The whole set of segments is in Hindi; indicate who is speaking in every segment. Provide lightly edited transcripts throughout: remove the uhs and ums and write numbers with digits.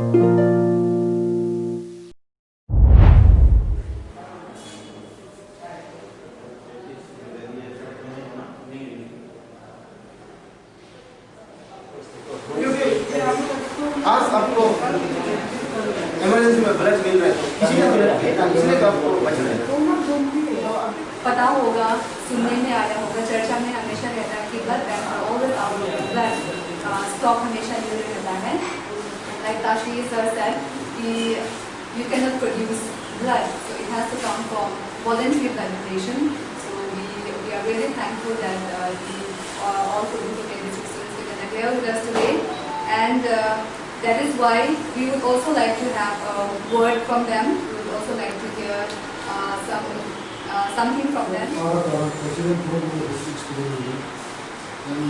Speaker 1: आज आपको इमरजेंसी में ब्लड मिल रहा है, किसी ने मिला है, इसलिए तो आपको बच रहा है।
Speaker 2: पता होगा, सुनने में आया होगा, चर्चा में हमेशा रहता है कि blood bank always out blood stock हमेशा यूरिन रहता है। लाइक ताशी सर सेड कि you cannot produce blood, so it has to come from voluntary blood donation. So we are really thankful that all Kodinko district students were here with us today, and that is why we would also like to have a word from them. We would also like to hear something from them.
Speaker 3: Our president of the district student, and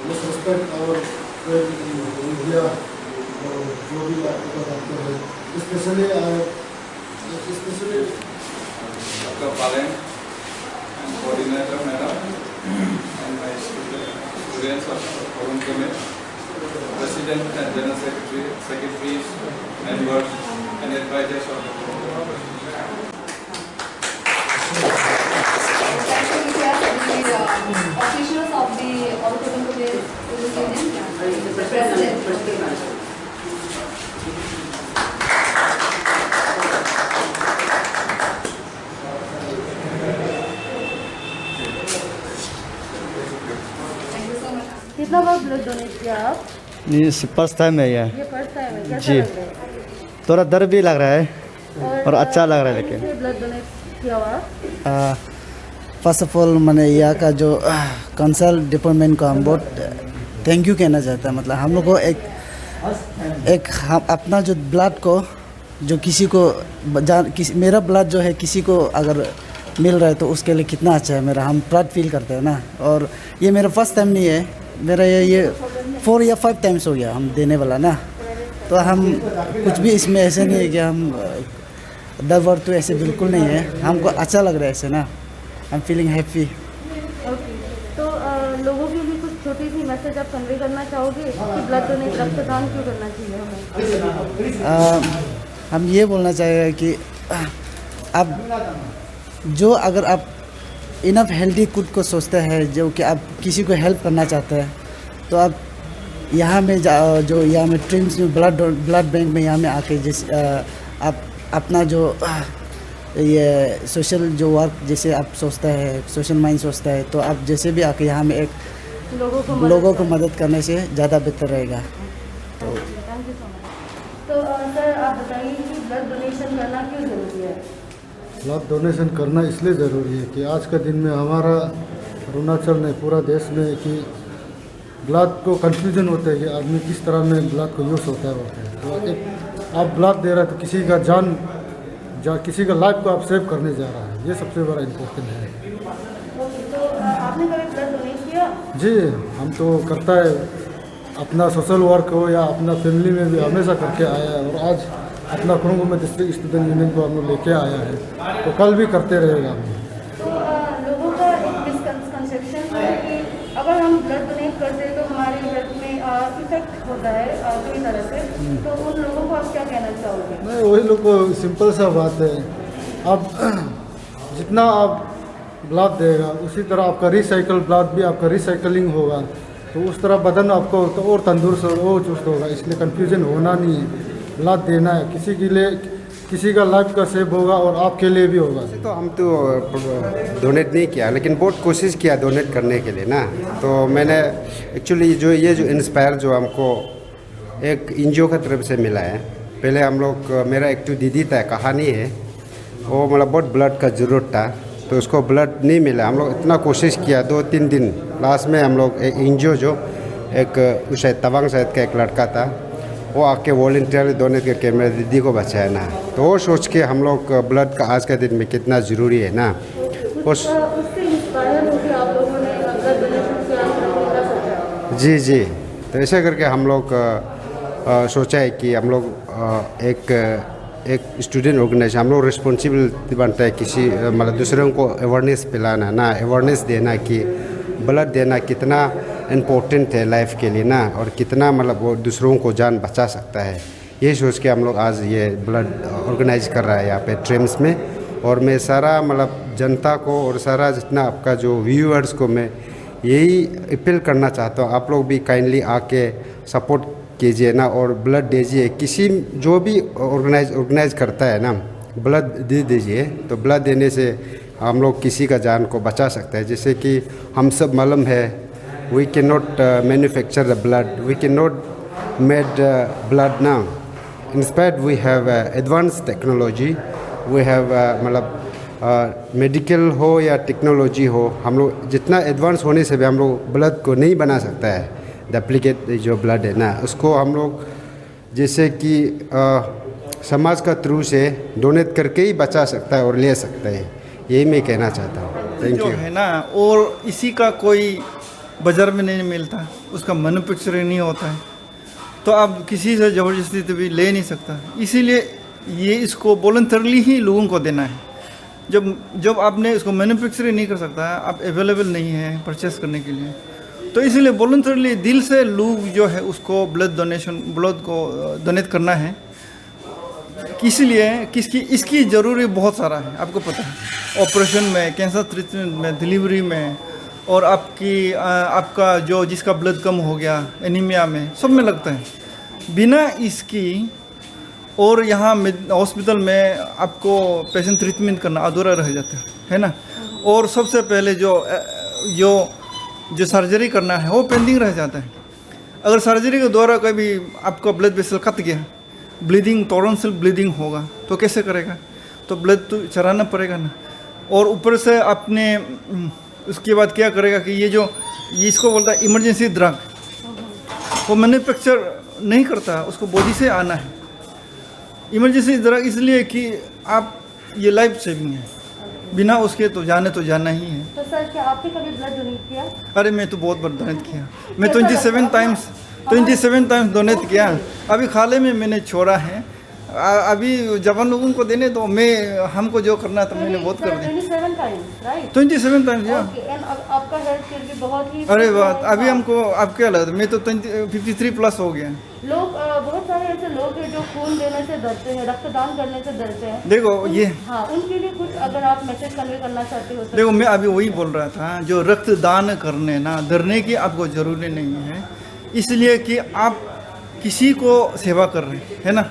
Speaker 3: must respect our friend in India, जो भी आपका डॉक्टर है, especially
Speaker 4: Dr. Palen and coordinator madam and my students of Forum Committee, President and General Secretary, secretaries, members and advisors of the Forum.
Speaker 2: The officials of the All Kodinko Union, the president.
Speaker 5: कितना बार ब्लड डोनेट किया आप?
Speaker 6: ये फर्स्ट टाइम है
Speaker 5: ये फर्स्ट टाइम है, कैसा
Speaker 6: जी।
Speaker 5: लग रहा है?
Speaker 6: थोड़ा डर भी लग रहा है और अच्छा लग रहा है। लेकिन
Speaker 5: ब्लड डोनेट किया हुआ?
Speaker 7: फर्स्ट ऑफ ऑल मैंने यहाँ का जो कंसल्ट डिपार्टमेंट को हम बहुत थैंक यू कहना चाहता है। मतलब हम लोग को एक हम अपना जो ब्लड को जो किसी को मेरा ब्लड जो है किसी को अगर मिल रहा है तो उसके लिए कितना अच्छा है। मेरा हम प्राउड फील करते हैं ना। और ये मेरा फर्स्ट टाइम नहीं है, मेरा ये 4 या 5 टाइम्स हो गया हम देने वाला ना। तो हम कुछ भी इसमें ऐसे नहीं है कि हम डर वर तो ऐसे बिल्कुल नहीं है। हमको अच्छा लग रहा है ऐसे ना। I am feeling happy.
Speaker 5: Okay, तो लोगों के लिए कुछ छोटी सी मैसेज आप कन्वे करना चाहोगे कि ब्लड डोनेट रक्तदान क्यों करना चाहिए हमें?
Speaker 7: हम ये बोलना चाहेंगे कि अब जो अगर आप इनफ हेल्दी खुद को सोचते हैं, जो कि आप किसी को हेल्प करना चाहते हैं, तो आप यहाँ में जो यहाँ में ट्रिम्स में ब्लड बैंक में यहाँ में आके जैसे आप अपना जो ये सोशल जो वर्क जैसे आप सोचता है, सोशल माइंड सोचता है, तो आप जैसे भी आके यहाँ में एक लोगों को मदद करने से ज़्यादा बेहतर रहेगा। तो
Speaker 5: थैंक यू सो मच। तो सर आप बताइए कि ब्लड डोनेशन करना क्यों ज़रूरी है?
Speaker 3: ब्लड डोनेशन करना इसलिए ज़रूरी है कि आज के दिन में हमारा अरुणाचल में पूरा देश में कि ब्लड को कंफ्यूजन होता है कि आदमी किस तरह में ब्लड को यूज़ होता है। तो एक आप ब्लड दे रहे हैं तो किसी का किसी का लाइफ को आप सेव करने जा रहा है, ये सबसे बड़ा इम्पोर्टेंट है।
Speaker 5: तो आपने कभी ब्लड डोनेट किया?
Speaker 3: जी, हम तो करता है अपना सोशल वर्क हो या अपना फैमिली में भी हमेशा करके आया है। और आज अपना कुरुंग में डिस्ट्रिक्ट स्टूडेंट यूनियन को हम लोग लेके आया है, तो कल भी करते रहेगा।
Speaker 5: तो लोगों का एक मिसकंसेप्शन है कि अगर हम ब्लड डोनेट करते हैं तो हमारे हेल्थ में इफेक्ट होता है कई तरह से, तो उन लोगों को आप क्या कहना चाहोगे?
Speaker 3: नहीं, वही लोग को सिंपल सा बात है। अब जितना आप ब्लड देगा उसी तरह आपका रिसाइकल ब्लड भी आपका रिसाइकलिंग होगा, तो उस तरह बदन आपको तो और तंदुरुस्त और चुस्त होगा। इसलिए कंफ्यूजन होना नहीं है, ब्लड देना है किसी के लिए, किसी का लाइफ का सेव होगा और आपके लिए भी होगा।
Speaker 8: तो हम तो डोनेट नहीं किया, लेकिन बहुत कोशिश किया डोनेट करने के लिए ना। तो मैंने एक्चुअली जो इंस्पायर जो हमको एक एनजीओ की तरफ से मिला है। पहले हम लोग मेरा एक तो दीदी था, कहानी है, वो मतलब बहुत ब्लड का ज़रूरत था, तो उसको ब्लड नहीं मिला। हम लोग इतना कोशिश किया 2-3 दिन, लास्ट में हम लोग एक एनजीओ जो एक शायद तवांग शायद का एक लड़का था, वो आके वॉलंटियरली डोनेट करके मेरे दीदी को बचाया ना। तो वो सोच के हम लोग ब्लड का आज के दिन में कितना ज़रूरी है ना।
Speaker 5: उससे इंस्पायर होकर आप लोगों ने ब्लड डोनेशन किया?
Speaker 8: जी, तो ऐसे करके हम लोग सोचा है कि हम लोग एक स्टूडेंट ऑर्गेनाइजेशन, हम लोग रिस्पॉन्सिबिलिटी बनता है किसी मतलब दूसरों को अवेयरनेस पिलाना ना, अवेयरनेस देना कि ब्लड देना कितना इम्पोर्टेंट है लाइफ के लिए ना, और कितना मतलब वो दूसरों को जान बचा सकता है, ये सोच के हम लोग आज ये ब्लड ऑर्गेनाइज कर रहा है यहाँ पे ट्रिम्स में। और मैं सारा मतलब जनता को और सारा जितना आपका जो व्यूअर्स को मैं यही अपील करना चाहता हूँ, आप लोग भी काइंडली आके सपोर्ट कीजिए ना और ब्लड दीजिए। किसी जो भी ऑर्गेनाइज करता है ना, ब्लड दे दीजिए। तो ब्लड देने से हम लोग किसी का जान को बचा सकते हैं। जैसे कि हम सब मालूम है, we can not manufacture the blood, we can not made blood now. Inspired we have advance technology, we have मतलब मेडिकल हो या टेक्नोलॉजी हो, हम लोग जितना एडवांस होने से भी हम लोग ब्लड को नहीं बना सकता है। डुप्लीकेट जो ब्लड है ना, उसको हम लोग जैसे कि समाज का थ्रू से डोनेट करके ही बचा सकता है और ले सकता है। यही मैं कहना चाहता हूँ। थैंक
Speaker 9: जो
Speaker 8: यू।
Speaker 9: है ना, और इसी का कोई बाज़ार में नहीं मिलता, उसका मैन्युफैक्चरिंग नहीं होता है, तो आप किसी से ज़बरदस्ती तो भी ले नहीं सकता। इसीलिए ये इसको वॉलंटरली ही लोगों को देना है। जब आपने इसको मैन्युफैक्चरिंग नहीं कर सकता, आप अवेलेबल नहीं है परचेस करने के लिए, तो इसीलिए वॉलंटरली दिल से लोग जो है उसको ब्लड को डोनेट करना है। इसलिए इसकी ज़रूरी बहुत सारा है, आपको पता है, ऑपरेशन में, कैंसर ट्रीटमेंट में, डिलीवरी में, और आपका जो जिसका ब्लड कम हो गया, एनीमिया में, सब में लगता है। बिना इसकी और यहाँ हॉस्पिटल में आपको पेशेंट ट्रीटमेंट करना अधूरा रह जाता है ना। और सबसे पहले जो सर्जरी करना है वो पेंडिंग रह जाता है। अगर सर्जरी के द्वारा कभी आपका ब्लड वेसल कट गया, ब्लीडिंग, टॉरंसियल ब्लीडिंग होगा, तो कैसे करेगा? तो ब्लड तो चढ़ाना पड़ेगा ना। और ऊपर से आपने उसके बाद क्या करेगा कि ये इसको बोलता है इमरजेंसी ड्रग, वो मैन्युफैक्चर नहीं करता, उसको बॉडी से आना है। इमरजेंसी ड्रग इसलिए कि आप ये लाइफ सेविंग है, बिना उसके तो जाना ही है।
Speaker 5: तो सर, क्या आपने कभी ब्लड डोनेट किया?
Speaker 9: अरे मैं तो बहुत बार डोनेट किया, मैं 27 टाइम्स डोनेट किया। अभी खाले में मैंने छोड़ा है, अभी जवान लोगों को देने तो हमको जो करना था मैंने बहुत कर दिया।
Speaker 5: 27 टाइम्स, राइट?
Speaker 9: 27 टाइम्स या।
Speaker 5: आपका हेल्थ केयर भी बहुत ही।
Speaker 9: अरे बात, अभी हमको अब क्या लगता है, मैं तो 53 प्लस हो गया।
Speaker 5: लोग बहुत सारे ऐसे लोग हैं जो खून देने से डरते हैं, रक्तदान करने से डरते हैं।
Speaker 9: देखो ये,
Speaker 5: हाँ, उनके लिए कुछ अगर आप मैसेज कन्वे करना चाहते हो।
Speaker 9: देखो मैं अभी वही बोल रहा था, जो रक्तदान करने ना डरने की आपको ज़रूरी नहीं है, इसलिए कि आप किसी को सेवा कर रहे हैं, है ना।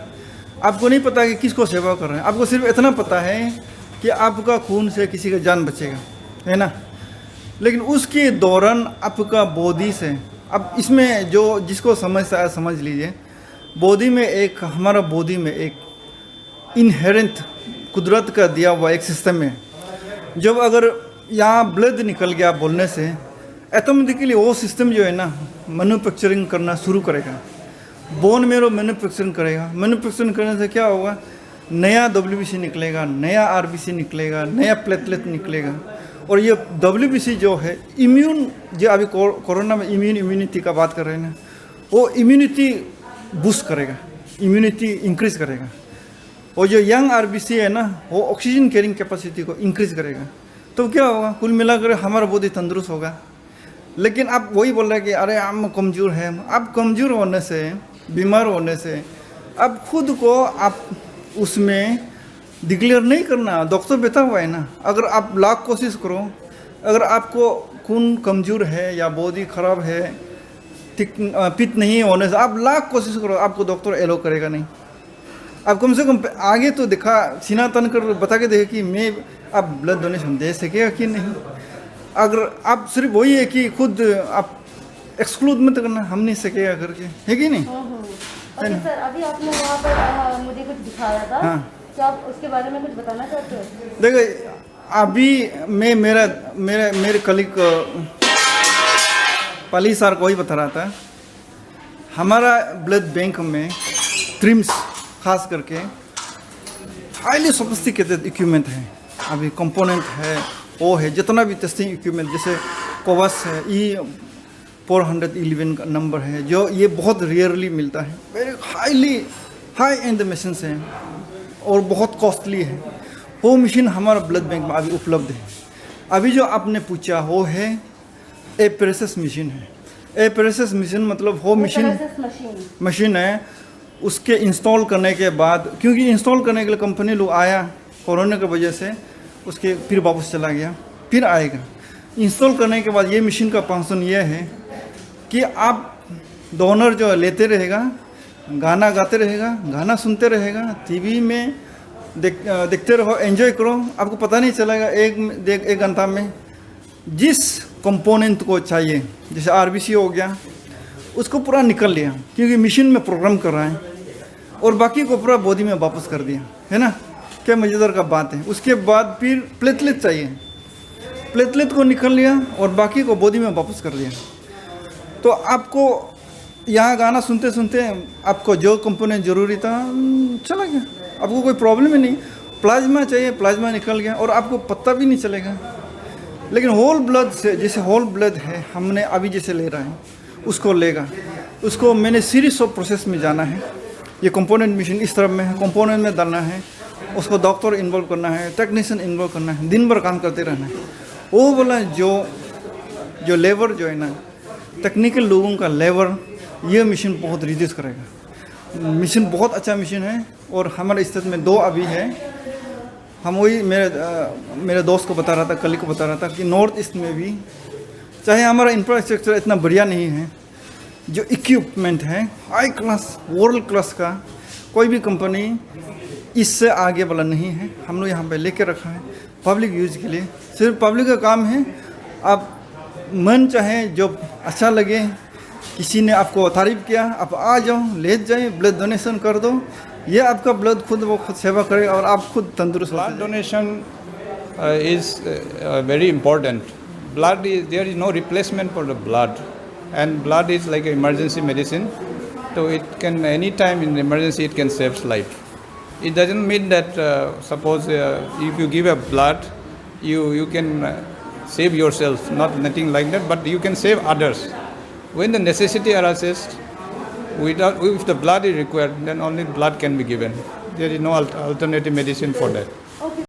Speaker 9: आपको नहीं पता कि किसको सेवा कर रहे हैं, आपको सिर्फ इतना पता है कि आपका खून से किसी का जान बचेगा, है ना। लेकिन उसके दौरान आपका बॉडी से, अब इसमें जो जिसको समझता है समझ लीजिए, हमारा बॉडी में एक इनहेरेंट कुदरत का दिया हुआ एक सिस्टम है। जब अगर यहाँ ब्लड निकल गया बोलने से, ऑटोमेटिकली वो सिस्टम जो है ना मैन्युफैक्चरिंग करना शुरू करेगा, बोन मेरो मैन्युफैक्चरिंग करेगा। मैन्युफैक्चरिंग करने से क्या होगा, नया WBC निकलेगा, नया RBC निकलेगा, नया प्लेटलेट निकलेगा। और ये WBC जो है इम्यून, जो अभी कोरोना में इम्यूनिटी का बात कर रहे हैं ना, वो इम्यूनिटी बूस्ट करेगा, इम्यूनिटी इंक्रीज करेगा। और जो यंग RBC है ना, वो ऑक्सीजन कैरिंग कैपेसिटी को इंक्रीज करेगा। तो क्या होगा, कुल मिलाकर हमारा बॉडी तंदुरुस्त होगा। लेकिन आप वही बोल रहे हैं कि अरे हम कमज़ोर हैं। आप कमज़ोर होने से, बीमार होने से, आप खुद को आप उसमें डिक्लेयर नहीं करना। डॉक्टर बैठा हुआ है ना, अगर आप लाख कोशिश करो, अगर आपको खून कमज़ोर है या बॉडी ख़राब है, पित्त नहीं होने से आप लाख कोशिश करो, आपको डॉक्टर एलो करेगा नहीं। आप कम से कम आगे तो दिखा, सीना तन कर बता के देखे कि मैं आप ब्लड डोनेशन दे सकेगा कि नहीं। अगर आप सिर्फ वही है कि खुद आप एक्सक्लूड मत करना, हम नहीं सकेगा करके, है कि नहीं।
Speaker 5: ओके सर, अभी आपने वहाँ पर मुझे कुछ दिखाया था। हाँ। क्या आप उसके बारे में कुछ बताना चाहते हो?
Speaker 9: देखो, अभी मैं मेरे कलीग पाली सर को ही बता रहा था, हमारा ब्लड बैंक में ट्रिम्स खास करके हाईली सोफिस्टिकेटेड इक्विपमेंट है। अभी कंपोनेंट है, वो है, जितना भी टेस्टिंग इक्विपमेंट, जैसे कोवस है, E411 का नंबर है, जो ये बहुत रेयरली मिलता है। वेरी हाई एंड मशीन्स हैं और बहुत कॉस्टली है। वो मशीन हमारा ब्लड बैंक में अभी उपलब्ध है। अभी जो आपने पूछा वो है ए प्रेशस मशीन है। एपरेसिस मशीन मतलब वो मशीन मशीन है, उसके इंस्टॉल करने के बाद, क्योंकि इंस्टॉल करने के लिए कंपनी लोग आया कोरोना की वजह से, उसके फिर वापस चला गया, फिर आएगा। इंस्टॉल करने के बाद ये मशीन का फंक्शन ये है कि आप डोनर जो लेते रहेगा, गाना गाते रहेगा, गाना सुनते रहेगा, टीवी में देखते रहो, एंजॉय करो, आपको पता नहीं चलेगा एक घंटा में जिस कंपोनेंट को चाहिए, जैसे आरबीसी हो गया, उसको पूरा निकल लिया क्योंकि मशीन में प्रोग्राम कर रहा है, और बाकी को पूरा बॉडी में वापस कर दिया, है ना। क्या मज़ेदार का बात है। उसके बाद फिर प्लेटलेट चाहिए, प्लेटलेट को निकल लिया और बाकी को बॉडी में वापस कर दिया। तो आपको यहाँ गाना सुनते सुनते आपको जो कंपोनेंट ज़रूरी था चला गया, आपको कोई प्रॉब्लम ही नहीं। प्लाज्मा चाहिए, प्लाज्मा निकल गया और आपको पता भी नहीं चलेगा। लेकिन होल ब्लड से, जैसे होल ब्लड है, हमने अभी जैसे ले रहा है, उसको लेगा, उसको मैंने सीरीज ऑफ प्रोसेस में जाना है। ये कंपोनेंट मशीन इस तरफ में है, कंपोनेंट में डालना है, उसको डॉक्टर इन्वॉल्व करना है, टेक्नीशियन इन्वॉल्व करना है, दिन भर काम करते रहना है। वो बोला जो लेबर जो है ना, टेक्निकल लोगों का लेबर, ये मशीन बहुत रिड्यूस करेगा। मशीन बहुत अच्छा मशीन है और हमारे स्टेट में 2 अभी है। हम वही मेरे दोस्त को बता रहा था, कल को बता रहा था कि नॉर्थ ईस्ट में भी, चाहे हमारा इंफ्रास्ट्रक्चर इतना बढ़िया नहीं है, जो इक्विपमेंट है हाई क्लास वर्ल्ड क्लास का, कोई भी कंपनी इससे आगे वाला नहीं है। हम लोग यहाँ पे लेके रखा है पब्लिक यूज़ के लिए। सिर्फ पब्लिक का काम है, आप मन चाहे जो अच्छा लगे, किसी ने आपको तारीफ किया, आप आ जाओ, ले जाए, ब्लड डोनेशन कर दो, ये आपका ब्लड खुद सेवा करेगा और आप खुद तंदुरुस्त।
Speaker 4: Blood donation is very important. There is no replacement for the blood, and blood is like an emergency medicine. So it can, anytime in emergency, it can save life. It doesn't mean that suppose if you give a blood, you can save yourself. Nothing like that. But you can save others. When the necessity arises, if the blood is required, then only blood can be given. There is no alternative medicine for that.